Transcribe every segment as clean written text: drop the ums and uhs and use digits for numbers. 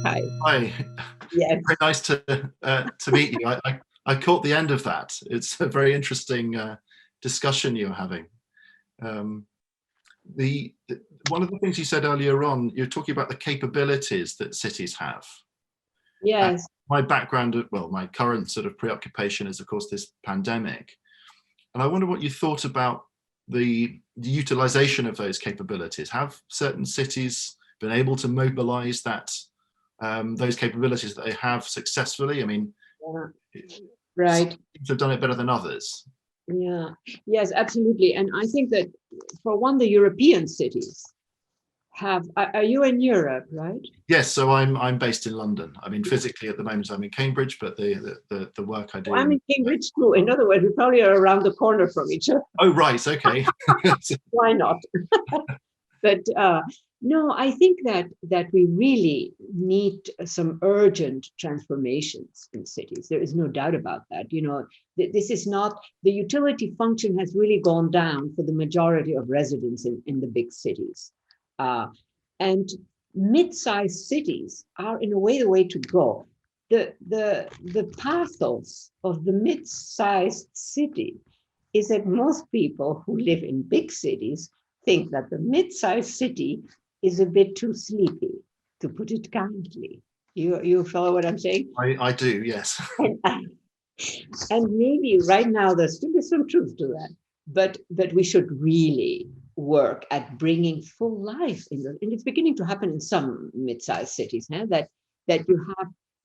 Hi. Hi, Yes. very nice to meet you. I caught the end of that. It's a very interesting discussion you're having. Um, one of the things you said earlier on, you're talking about the capabilities that cities have. Yes. My background, well, my current sort of preoccupation is, of course, this pandemic. And I wonder what you thought about the utilization of those capabilities. Have certain cities been able to mobilize those capabilities that they have successfully? I mean, Right. some teams have done it better than others. Yeah. Yes, absolutely. And I think that for one, the European cities have, are you in Europe, right? Yes, so I'm based in London. I mean, physically at the moment I'm in Cambridge, but the work I do. I'm in Cambridge too. In other words, we probably are around the corner from each other. Oh, right. Okay. Why not? But no, I think that we really need some urgent transformations in cities. There is no doubt about that. You know, this is not, the utility function has really gone down for the majority of residents in the big cities. And mid-sized cities are in a way the way to go. The pathos of the mid-sized city is that most people who live in big cities think that the mid-sized city is a bit too sleepy, to put it kindly. You follow what I'm saying? I do, yes. And maybe right now there's still some truth to that, but we should really work at bringing full life in and it's beginning to happen in some mid-sized cities, that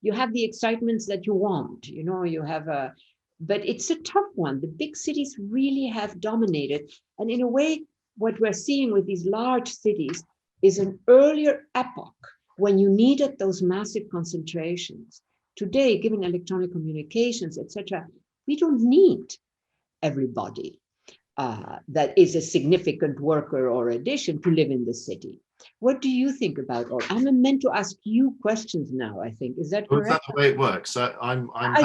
you have the excitements that you want, you have a, but it's a tough one. The big cities really have dominated, and in a way what we're seeing with these large cities is an earlier epoch when you needed those massive concentrations. Today, given electronic communications, etc., we don't need everybody that is a significant worker or addition to live in the city. What do you think about all? I'm meant to ask you questions now, I think. Is that correct? Is that the way it works? I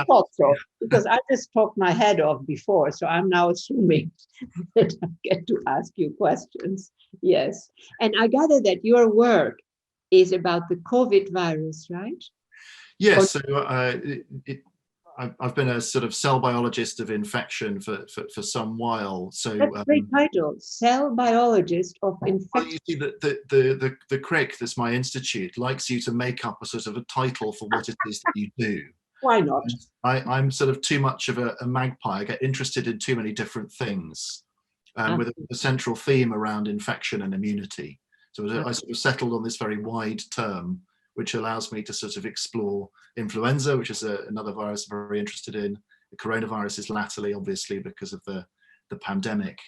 thought so, because I just talked my head off before, so I'm now assuming that I get to ask you questions. Yes. And I gather that your work is about the COVID virus, right? Yes, so I've been a sort of cell biologist of infection for some while. So that's a great title, cell biologist of infection. Well, you see, the CRIC, that's my institute, likes you to make up a sort of a title for what it is that you do. Why not? I'm sort of too much of a magpie. I get interested in too many different things, with a central theme around infection and immunity. So I sort of settled on this very wide term, which allows me to sort of explore influenza, which is another virus I'm very interested in. The coronavirus is latterly, obviously, because of the pandemic.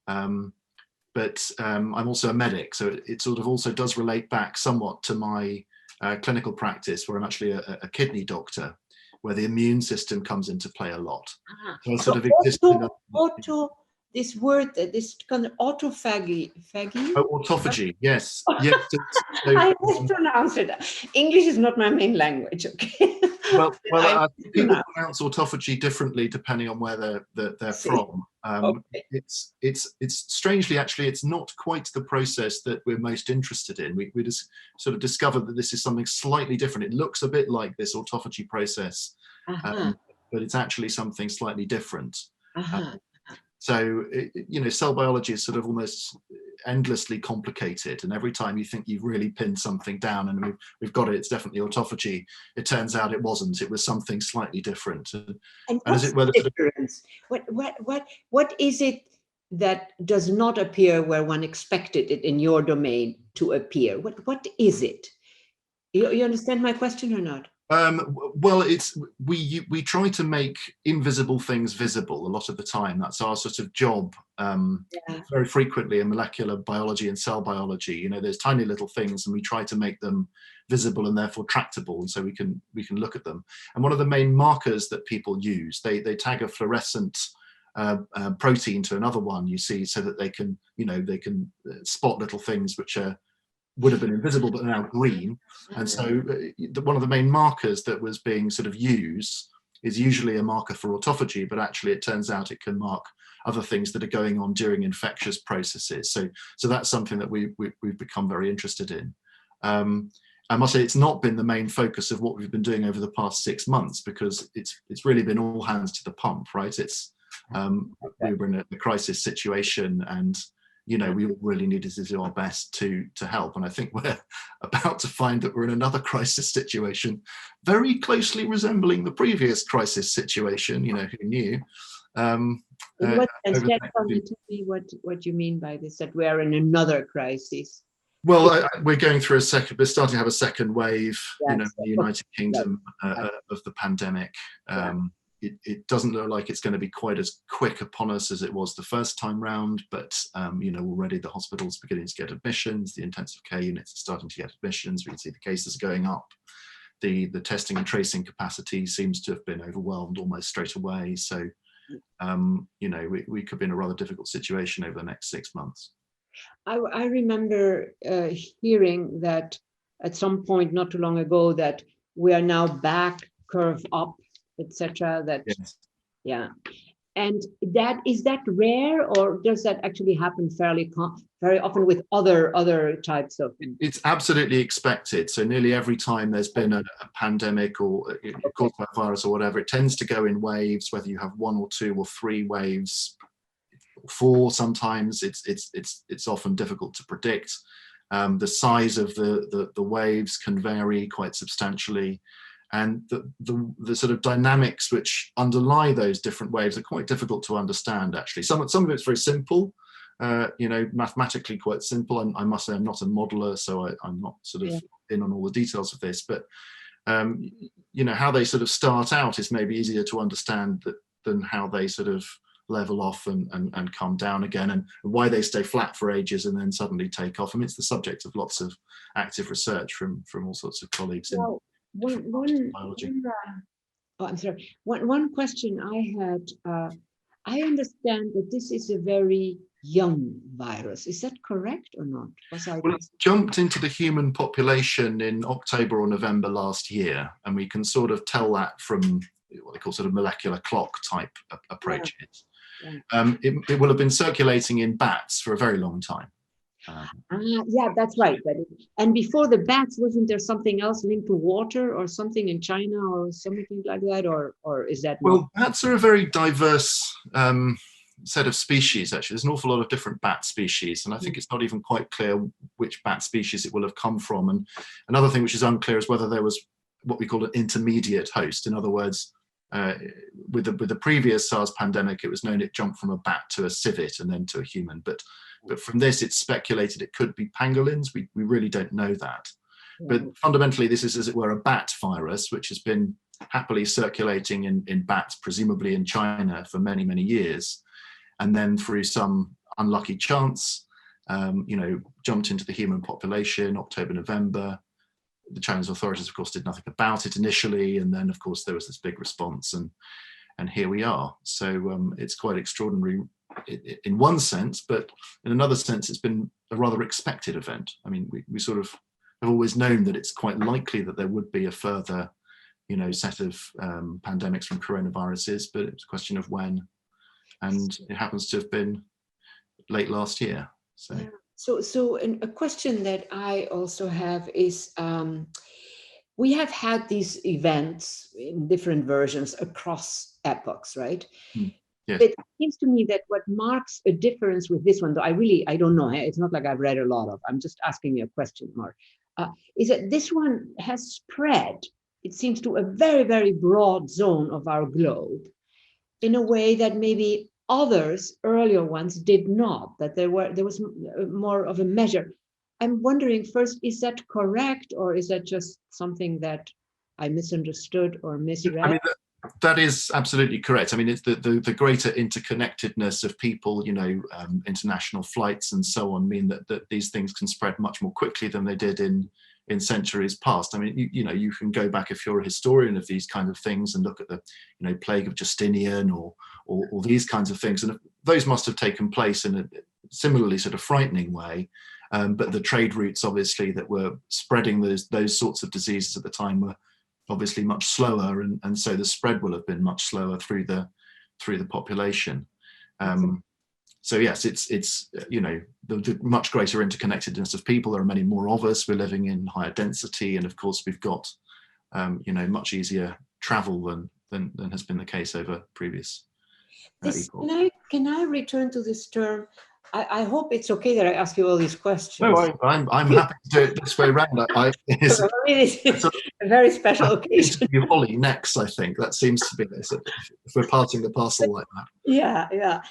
But I'm also a medic, so it sort of also does relate back somewhat to my clinical practice, where I'm actually a kidney doctor, where the immune system comes into play a lot. So I sort of exist this word, this kind of autophagy. Oh, autophagy, yes. Yes. So, I mispronounce it. English is not my main language, okay? Well, people pronounce autophagy differently depending on where they're from. Okay. It's strangely, actually, it's not quite the process that we're most interested in. We just sort of discovered that this is something slightly different. It looks a bit like this autophagy process, but it's actually something slightly different. So, cell biology is sort of almost endlessly complicated. And every time you think you've really pinned something down and we've got it, it's definitely autophagy, it turns out it wasn't. It was something slightly different. And what's the difference? What is it that does not appear where one expected it in your domain to appear? What is it? You understand my question or not? Well, we try to make invisible things visible a lot of the time. That's our sort of job. Very frequently in molecular biology and cell biology, there's tiny little things, and we try to make them visible and therefore tractable, and so we can look at them. And one of the main markers that people use, they tag a fluorescent protein to another one, you see, so that they can spot little things which would have been invisible but are now green. And so one of the main markers that was being sort of used is usually a marker for autophagy, but actually it turns out it can mark other things that are going on during infectious processes. So that's something that we've become very interested in. I must say it's not been the main focus of what we've been doing over the past 6 months, because it's really been all hands to the pump, right? It's we were in a crisis situation, and we all really needed to do our best to help. And I think we're about to find that we're in another crisis situation, very closely resembling the previous crisis situation. Who knew? In what sense? Tell me what you mean by this, that we are in another crisis. Well, we're starting to have a second wave, in the United Kingdom of the pandemic. It doesn't look like it's going to be quite as quick upon us as it was the first time round, but already the hospitals are beginning to get admissions, the intensive care units are starting to get admissions, we can see the cases going up. The testing and tracing capacity seems to have been overwhelmed almost straight away. So, we could be in a rather difficult situation over the next 6 months. I remember hearing that at some point not too long ago that we are now back, curve up, etc. Yes. Yeah, and is that rare, or does that actually happen very often with other types of? It's absolutely expected. So nearly every time there's been a pandemic or caused by a virus or whatever, it tends to go in waves. Whether you have 1 or 2 or 3 waves, 4 sometimes, it's often difficult to predict. The size of the waves can vary quite substantially, and the sort of dynamics which underlie those different waves are quite difficult to understand, actually. Some of it's very simple, mathematically quite simple, and I must say I'm not a modeler, so I'm not sort of in on all the details of this, but how they sort of start out is maybe easier to understand than how they sort of level off and come down again, and why they stay flat for ages and then suddenly take off. I mean, it's the subject of lots of active research from all sorts of colleagues in biology. I'm sorry. One question I had. I understand that this is a very young virus. Is that correct or not? Well, it jumped into the human population in October or November last year, and we can sort of tell that from what they call sort of molecular clock type approaches. Yeah. It will have been circulating in bats for a very long time. Yeah, that's right. And before the bats, wasn't there something else linked to water or something in China or something like that? Or is that? Well, bats are a very diverse set of species, actually. There's an awful lot of different bat species, and I think it's not even quite clear which bat species it will have come from. And another thing which is unclear is whether there was what we call an intermediate host. In other words, with the previous SARS pandemic, it was known it jumped from a bat to a civet and then to a human. But from this, it's speculated it could be pangolins. We really don't know that. But fundamentally, this is, as it were, a bat virus, which has been happily circulating in bats, presumably in China, for many, many years. And then through some unlucky chance, jumped into the human population, October, November. The Chinese authorities, of course, did nothing about it initially, and then, of course, there was this big response, and here we are. So it's quite extraordinary in one sense, but in another sense, it's been a rather expected event. I mean, we sort of have always known that it's quite likely that there would be a further, set of pandemics from coronaviruses, but it's a question of when, and it happens to have been late last year. So. Yeah. So a question that I also have is, we have had these events in different versions across epochs, right? Yes. But it seems to me that what marks a difference with this one, though I don't know, it's not like I've read a lot of, I'm just asking you a question, Mark, is that this one has spread, it seems, to a very, very broad zone of our globe in a way that maybe others, earlier ones, did not, that there was more of a measure. I'm wondering first, is that correct, or is that just something that I misunderstood or misread? I mean, that is absolutely correct. I mean, it's the greater interconnectedness of people, international flights and so on, mean that these things can spread much more quickly than they did in centuries past. I mean, you can go back, if you're a historian of these kind of things, and look at the plague of Justinian or these kinds of things, and those must have taken place in a similarly sort of frightening way. But the trade routes, obviously, that were spreading those sorts of diseases at the time were obviously much slower, and so the spread will have been much slower through the population. So yes, it's you know, the much greater interconnectedness of people. There are many more of us. We're living in higher density, and of course we've got you know, much easier travel than has been the case over previous epochs. Can I return to this term? I hope it's okay that I ask you all these questions. No, I'm happy to do it this way around. It's a very special occasion. Holly next, I think that seems to be this. If we're parting the parcel like that. Yeah.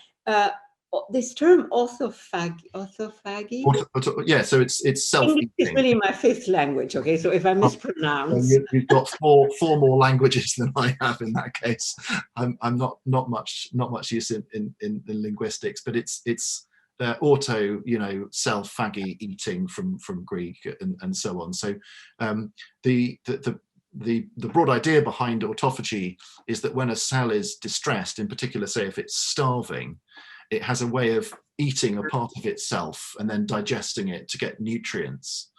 This term orthophagy. Yeah, so it's self-eating. English is really my fifth language. Okay, so if I mispronounce, you've got four more languages than I have in that case. I'm not much use in linguistics, but it's auto, you know, self-phagy, eating from Greek and so on. So the broad idea behind autophagy is that when a cell is distressed, in particular, say if it's starving, it has a way of eating a part of itself and then digesting it to get nutrients.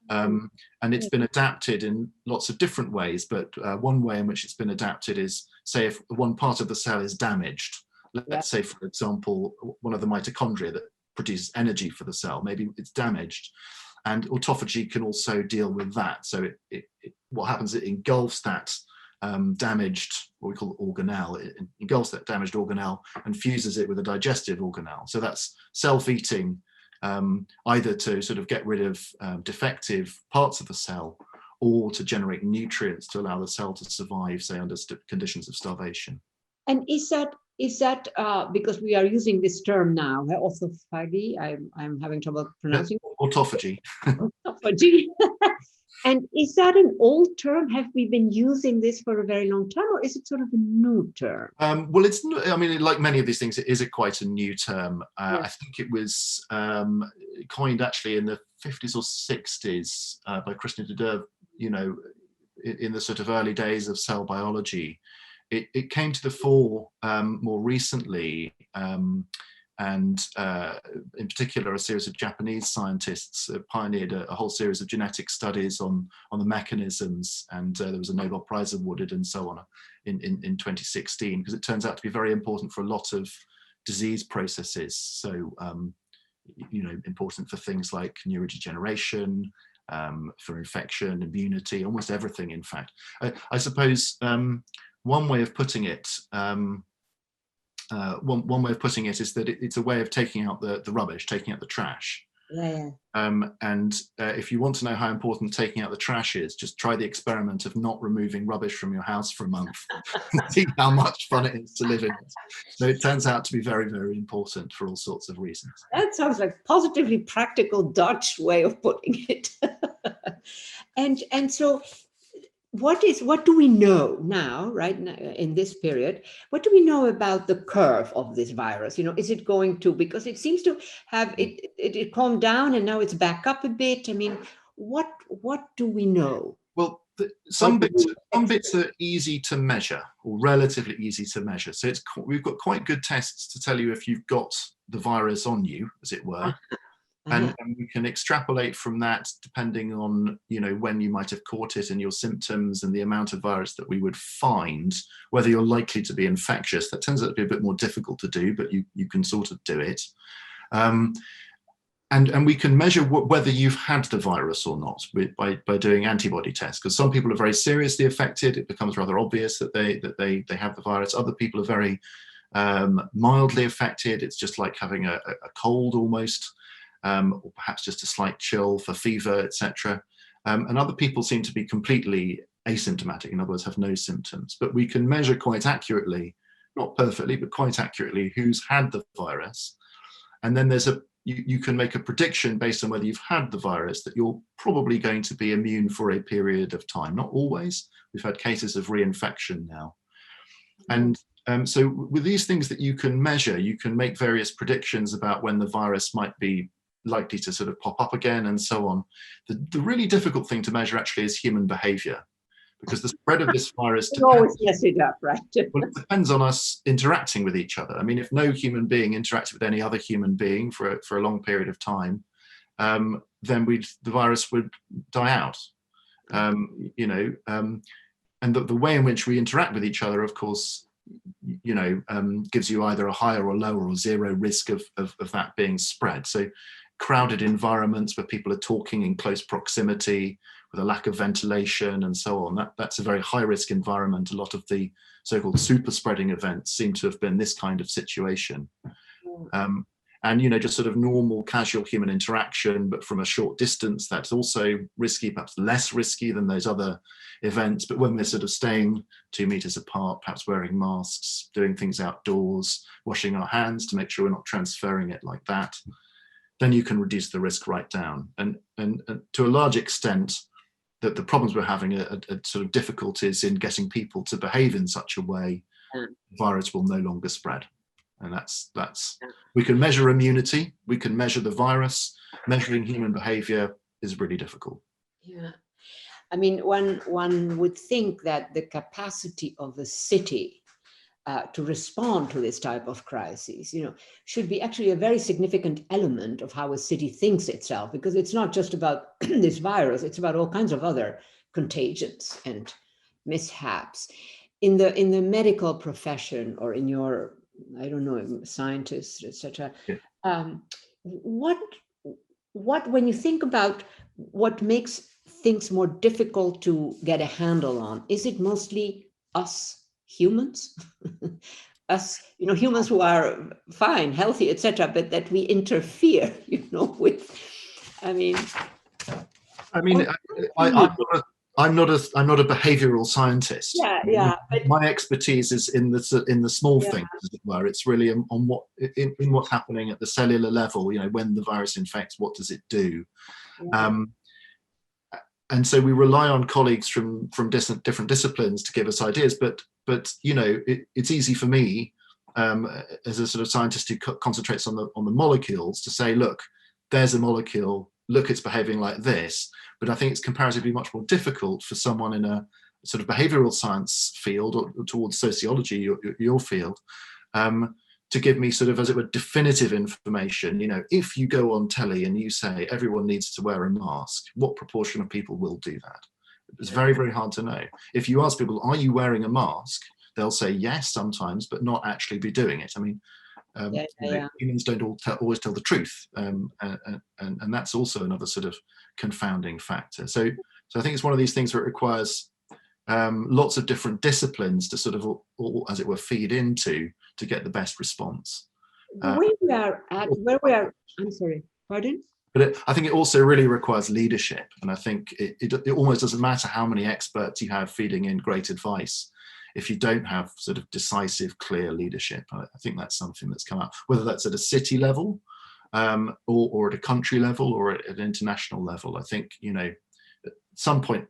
And it's been adapted in lots of different ways, but one way in which it's been adapted is, say, if one part of the cell is damaged, let's say, for example, one of the mitochondria that produces energy for the cell, maybe it's damaged, and autophagy can also deal with that. So what happens, it engulfs that damaged, what we call organelle, it engulfs that damaged organelle and fuses it with a digestive organelle. So that's self-eating, either to sort of get rid of defective parts of the cell, or to generate nutrients to allow the cell to survive, say, under conditions of starvation. And is that because we are using this term now, orthophagy? I'm having trouble pronouncing it. Autophagy. Autophagy. And is that an old term? Have we been using this for a very long time, or is it sort of a new term? Well, it's, I mean, like many of these things, it is quite a new term. I think it was coined actually in the 50s or 60s by Christian de Derve, you know, in the sort of early days of cell biology. It came to the fore more recently, and in particular, a series of Japanese scientists pioneered a whole series of genetic studies on the mechanisms, and there was a Nobel Prize awarded and so on in 2016, because it turns out to be very important for a lot of disease processes. So, you know, important for things like neurodegeneration, for infection, immunity, almost everything, in fact. I suppose one way of putting it, one way of putting it is that it's a way of taking out the rubbish, taking out the trash. And if you want to know how important taking out the trash is, just try the experiment of not removing rubbish from your house for a month and see how much fun it is to live in it. So it turns out to be very, very important for all sorts of reasons. That sounds like positively practical Dutch way of putting it. and so what do we know now, right now, in this period? What do we know about the curve of this virus? You know, is it going to, because it seems to have it calmed down and now it's back up a bit. I mean, what do we know? Well, some bits are easy to measure, or relatively easy to measure. So we've got quite good tests to tell you if you've got the virus on you, as it were. And we can extrapolate from that, depending on, you know, when you might have caught it and your symptoms and the amount of virus that we would find, whether you're likely to be infectious. That turns out to be a bit more difficult to do, but you can sort of do it. And we can measure whether you've had the virus or not by doing antibody tests, because some people are very seriously affected. It becomes rather obvious that they have the virus. Other people are very mildly affected. It's just like having a cold almost. Or perhaps just a slight chill for fever, etc. And other people seem to be completely asymptomatic, in other words, have no symptoms. But we can measure quite accurately, not perfectly, but quite accurately, who's had the virus. And then you can make a prediction based on whether you've had the virus that you're probably going to be immune for a period of time. Not always. We've had cases of reinfection now. And so with these things that you can measure, you can make various predictions about when the virus might be likely to sort of pop up again and so on. The really difficult thing to measure actually is human behavior, because the spread of this virus always mess it up, right? Well, it depends on us interacting with each other. I mean, if no human being interacted with any other human being for a long period of time, then the virus would die out. You know, and the way in which we interact with each other, of course, gives you either a higher or lower or zero risk of that being spread. So crowded environments where people are talking in close proximity with a lack of ventilation and so on, that's a very high risk environment. A lot of the so-called super spreading events seem to have been this kind of situation. And, just sort of normal casual human interaction, but from a short distance, that's also risky, perhaps less risky than those other events. But when we're sort of staying 2 meters apart, perhaps wearing masks, doing things outdoors, washing our hands to make sure we're not transferring it like that, then you can reduce the risk right down. And to a large extent, that the problems we're having are sort of difficulties in getting people to behave in such a way, the virus will no longer spread. And that's we can measure immunity, we can measure the virus. Measuring human behavior is really difficult. Yeah, I mean, one would think that the capacity of a city to respond to this type of crisis, should be actually a very significant element of how a city thinks itself, because it's not just about this virus, it's about all kinds of other contagions and mishaps. In the medical profession, or in your, I don't know, scientists, etc. Yeah. What when you think about what makes things more difficult to get a handle on, is it mostly us humans? Us, humans who are fine, healthy, etc., but that we interfere, with. I'm not a behavioral scientist. Yeah. My expertise is in the small things, as it were. It's really on what's happening at the cellular level. When the virus infects, what does it do? Yeah. And so we rely on colleagues from different disciplines to give us ideas. But it's easy for me as a sort of scientist who concentrates on the molecules to say, look, there's a molecule. Look, it's behaving like this. But I think it's comparatively much more difficult for someone in a sort of behavioral science field or towards sociology, your field, to give me sort of, as it were, definitive information. If you go on telly and you say everyone needs to wear a mask, what proportion of people will do that? It's very, very hard to know. If you ask people, are you wearing a mask? They'll say yes sometimes, but not actually be doing it. I mean, humans don't always tell the truth, and that's also another sort of confounding factor. So I think it's one of these things where it requires lots of different disciplines to sort of, as it were, feed into to get the best response. I'm sorry, pardon? But I think it also really requires leadership, and I think it almost doesn't matter how many experts you have feeding in great advice. If you don't have sort of decisive, clear leadership, I think that's something that's come up, whether that's at a city level or at a country level or at an international level. I think, at some point,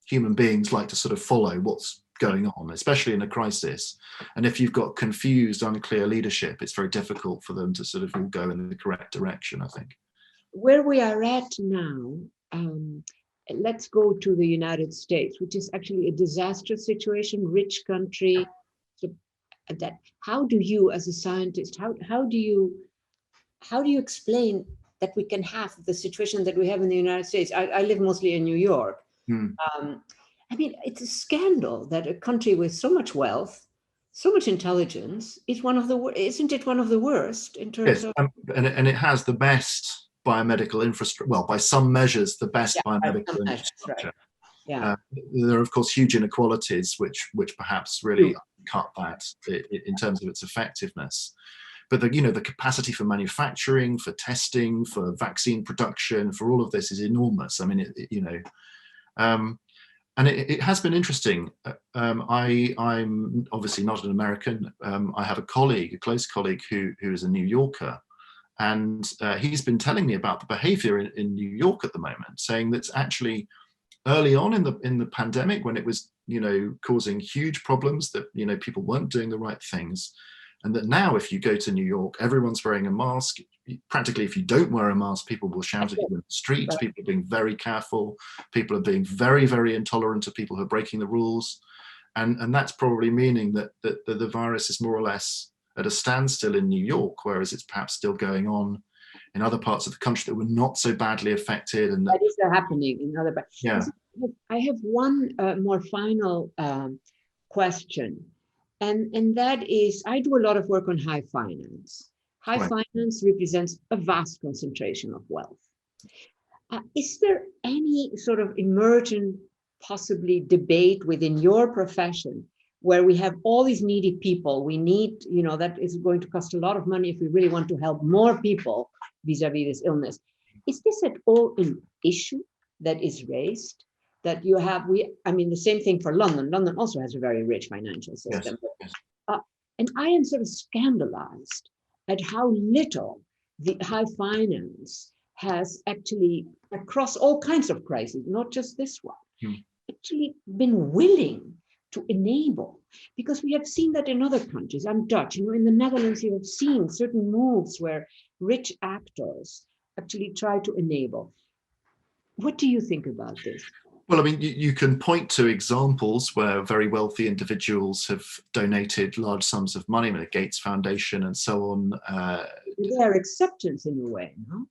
human beings like to sort of follow what's going on, especially in a crisis. And if you've got confused, unclear leadership, it's very difficult for them to sort of all go in the correct direction, I think. Where we are at now, let's go to the United States, which is actually a disastrous situation, rich country. So that, how do you, as a scientist, how do you explain that we can have the situation that we have in the United States? I live mostly in New York. I mean, it's a scandal that a country with so much wealth, so much intelligence, is isn't it one of the worst in terms of? And it has the best biomedical infrastructure. Well, by some measures, the best biomedical infrastructure. Right. Yeah. There are, of course, huge inequalities which perhaps really cut that in terms of its effectiveness. But the capacity for manufacturing, for testing, for vaccine production, for all of this is enormous. I mean, and it has been interesting. I'm obviously not an American. I have a close colleague who is a New Yorker, and he's been telling me about the behavior in New York at the moment, saying that's actually early on in the pandemic, when it was causing huge problems, that people weren't doing the right things. And that now, if you go to New York, everyone's wearing a mask. Practically, if you don't wear a mask, people will shout at you in the streets. People are being very careful. People are being very, very intolerant of people who are breaking the rules. And that's probably meaning that the virus is more or less at a standstill in New York, whereas it's perhaps still going on in other parts of the country that were not so badly affected. And that is happening in other parts. Yeah. I have one more final question. And that is, I do a lot of work on high finance. High Right. finance represents a vast concentration of wealth. Is there any sort of emergent, possibly debate within your profession where we have all these needy people? We need, that is going to cost a lot of money if we really want to help more people vis-a-vis this illness. Is this at all an issue that is raised? That you have, the same thing for London. London also has a very rich financial system. Yes. And I am sort of scandalized at how little the high finance has actually, across all kinds of crises, not just this one, actually been willing to enable. Because we have seen that in other countries. I'm Dutch, in the Netherlands, you have seen certain moves where rich actors actually try to enable. What do you think about this? Well, I mean, you can point to examples where very wealthy individuals have donated large sums of money, the Gates Foundation and so on. Their acceptance in a way, no?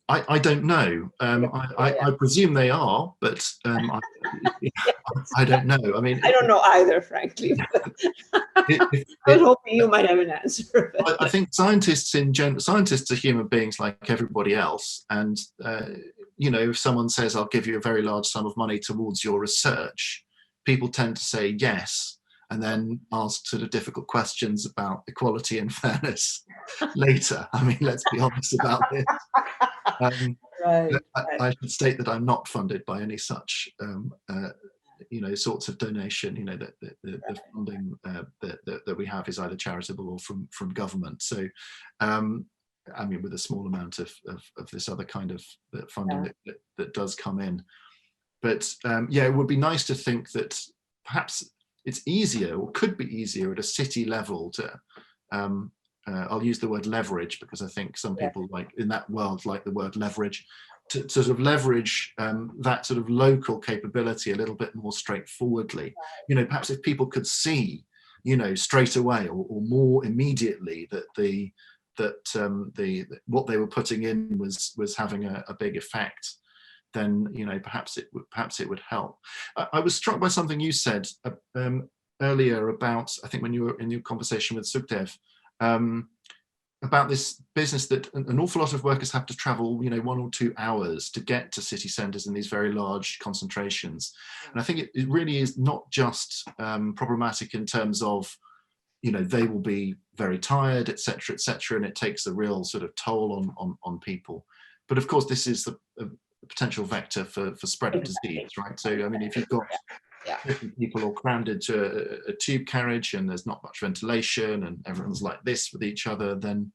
I don't know. I presume they are, but I don't know. I mean, I don't know either, frankly. I was hoping you might have an answer. I think scientists are human beings like everybody else, and if someone says, "I'll give you a very large sum of money towards your research," people tend to say yes, and then ask sort of difficult questions about equality and fairness later. I mean, let's be honest about this. I should state that I'm not funded by any such sorts of donation. The funding that we have is either charitable or from government. So with a small amount of this other kind of funding that does come in. But it would be nice to think that perhaps it's easier, or could be easier, at a city level to I'll use the word leverage, because I think some people in that world like the word leverage, to sort of leverage that sort of local capability a little bit more straightforwardly. Perhaps if people could see, straight away or more immediately that what they were putting in was having a big effect, then perhaps it would help. I was struck by something you said earlier about, I think when you were in your conversation with Sukhdev, about this business that an awful lot of workers have to travel 1 or 2 hours to get to city centres in these very large concentrations. And I think it really is not just problematic in terms of they will be very tired, etc., and it takes a real sort of toll on people. But of course, this is a potential vector for spread of disease, right? So I mean, if you've got people all crammed into a tube carriage and there's not much ventilation and everyone's like this with each other, then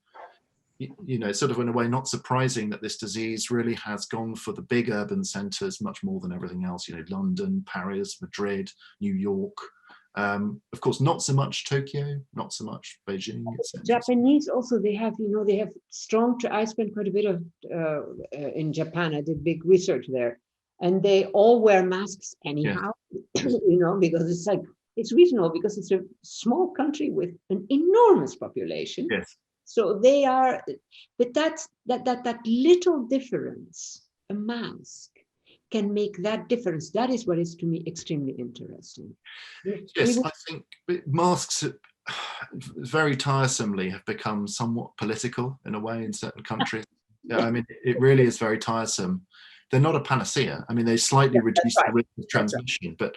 it's sort of in a way not surprising that this disease really has gone for the big urban centres much more than everything else. London, Paris, Madrid, New York. Of course, not so much Tokyo, not so much Beijing. Japanese also, they have strong. I spent quite a bit of in Japan. I did big research there, and they all wear masks anyhow. Yes. Because it's reasonable, because it's a small country with an enormous population. Yes. So they are, but that little difference, a mask, can make that difference. That is what is, to me, extremely interesting. Yes, I think masks very tiresomely have become somewhat political in a way in certain countries. I mean, it really is very tiresome. They're not a panacea. I mean, they slightly reduce the risk of transmission, but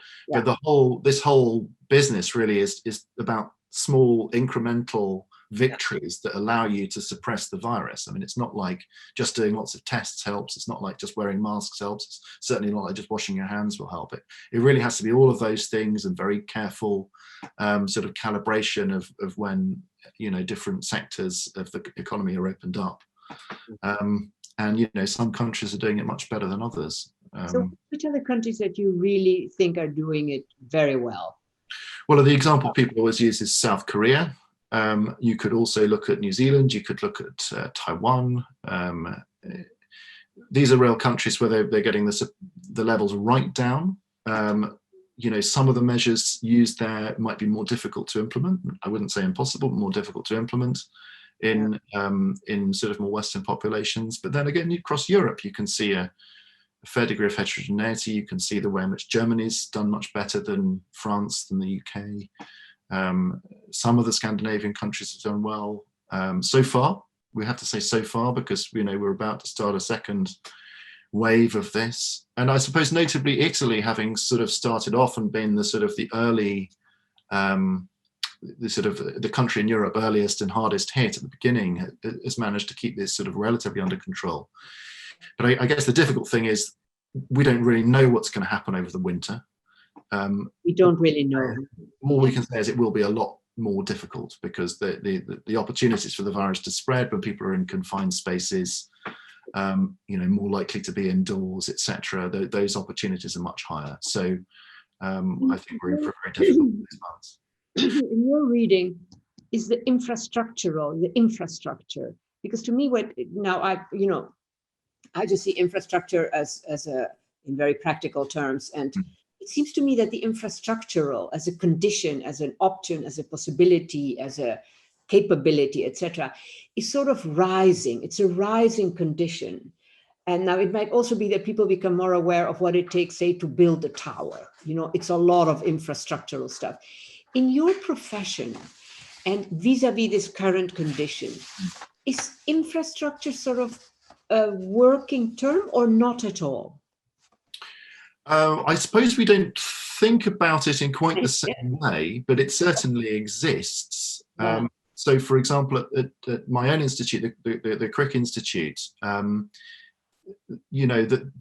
this whole business really is about small incremental victories that allow you to suppress the virus. I mean, it's not like just doing lots of tests helps. It's not like just wearing masks helps. It's certainly not like just washing your hands will help. It really has to be all of those things, and very careful sort of calibration of when different sectors of the economy are opened up. And some countries are doing it much better than others. So which are the countries that you really think are doing it very well? Well, the example people always use is South Korea. You could also look at New Zealand. You could look at Taiwan. These are real countries where they're getting the levels right down. Some of the measures used there might be more difficult to implement. I wouldn't say impossible, but more difficult to implement in sort of more Western populations. But then again, across Europe, you can see a fair degree of heterogeneity. You can see the way in which Germany's done much better than France, than the UK. Some of the Scandinavian countries have done well so far. We have to say so far, because we're about to start a second wave of this. And I suppose notably Italy, having sort of started off and been the sort of the early, the country in Europe earliest and hardest hit at the beginning, has managed to keep this sort of relatively under control. But I guess the difficult thing is we don't really know what's going to happen over the winter. We don't really know. All we can say is it will be a lot more difficult, because the opportunities for the virus to spread when people are in confined spaces, more likely to be indoors, etc. Those opportunities are much higher. So I think we're in for a very difficult 6 months. In your reading, is the infrastructure, because to me, I just see infrastructure as in very practical terms, and it seems to me that the infrastructural as a condition, as an option, as a possibility, as a capability, etc., is sort of rising. It's a rising condition. And now it might also be that people become more aware of what it takes, say, to build a tower. It's a lot of infrastructural stuff. In your profession, and vis-a-vis this current condition, is infrastructure sort of a working term or not at all? I suppose we don't think about it in quite the same way, but it certainly exists. Yeah. So, for example, at my own institute, the Crick Institute, the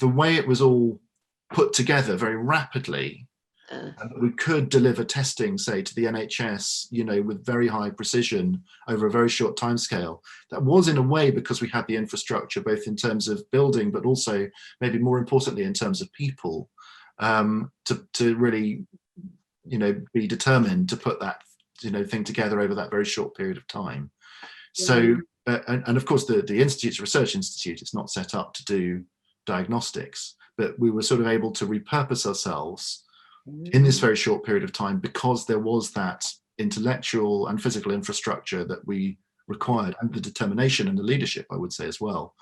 way it was all put together very rapidly, we could deliver testing, say, to the NHS, with very high precision over a very short timescale. That was in a way because we had the infrastructure, both in terms of building, but also maybe more importantly in terms of people, to really, be determined to put that, thing together over that very short period of time. So, and of course, the Institute's a research institute. It's not set up to do diagnostics, but we were sort of able to repurpose ourselves in this very short period of time, because there was that intellectual and physical infrastructure that we required, and the determination and the leadership, I would say, as well,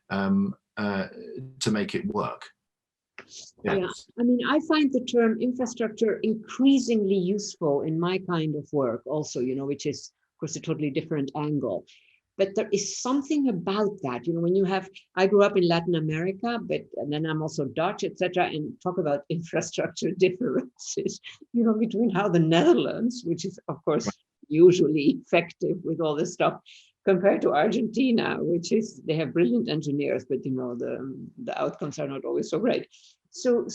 to make it work. Yeah, I mean, I find the term infrastructure increasingly useful in my kind of work also, which is, of course, a totally different angle. But there is something about that, when I grew up in Latin America, and then I'm also Dutch, etc., and talk about infrastructure differences, between how the Netherlands, which is, of course, usually effective with all this stuff, compared to Argentina, which is, they have brilliant engineers, but, the outcomes are not always so great. So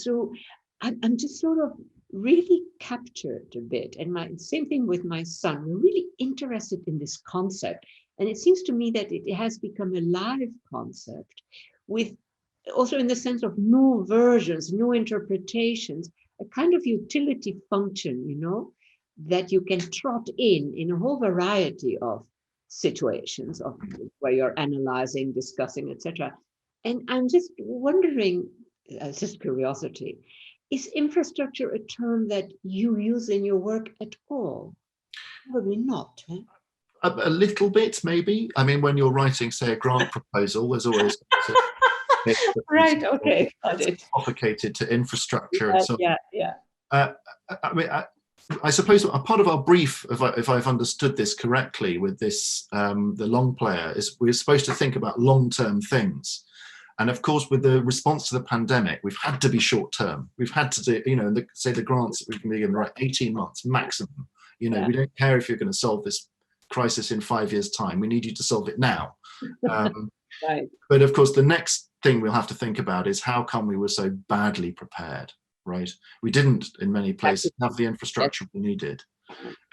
I'm just sort of really captured a bit. And same thing with my son. We're really interested in this concept. And it seems to me that it has become a live concept, with also in the sense of new versions, new interpretations, a kind of utility function, that you can trot in a whole variety of situations of where you're analyzing, discussing, etc. And I'm just wondering, it's just curiosity, is infrastructure a term that you use in your work at all? Probably not, huh? A little bit, maybe. I mean, when you're writing, say, a grant proposal, there's always right. Okay, got it. Complicated to infrastructure. Yeah, and so yeah. I mean, I suppose a part of our brief, if I've understood this correctly, with this the Longplayer, is we're supposed to think about long-term things. And of course, with the response to the pandemic, we've had to be short-term. We've had to do, say the grants that we can be given, right, 18 months maximum. We don't care if you're going to solve this crisis in 5 years' time. We need you to solve it now. Right. But of course, the next thing we'll have to think about is how come we were so badly prepared, right? We didn't, in many places, have the infrastructure we needed.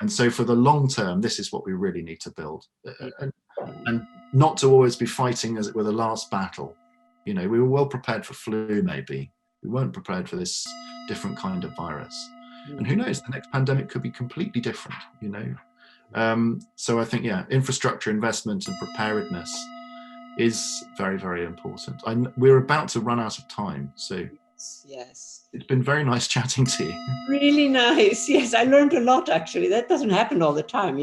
And so for the long term, this is what we really need to build. And not to always be fighting, as it were, the last battle. We were well prepared for flu, maybe. We weren't prepared for this different kind of virus. And who knows, the next pandemic could be completely different, So I think, infrastructure investment and preparedness is very, very important. We're about to run out of time, so yes, it's been very nice chatting to you. Really nice. Yes, I learned a lot, actually. That doesn't happen all the time,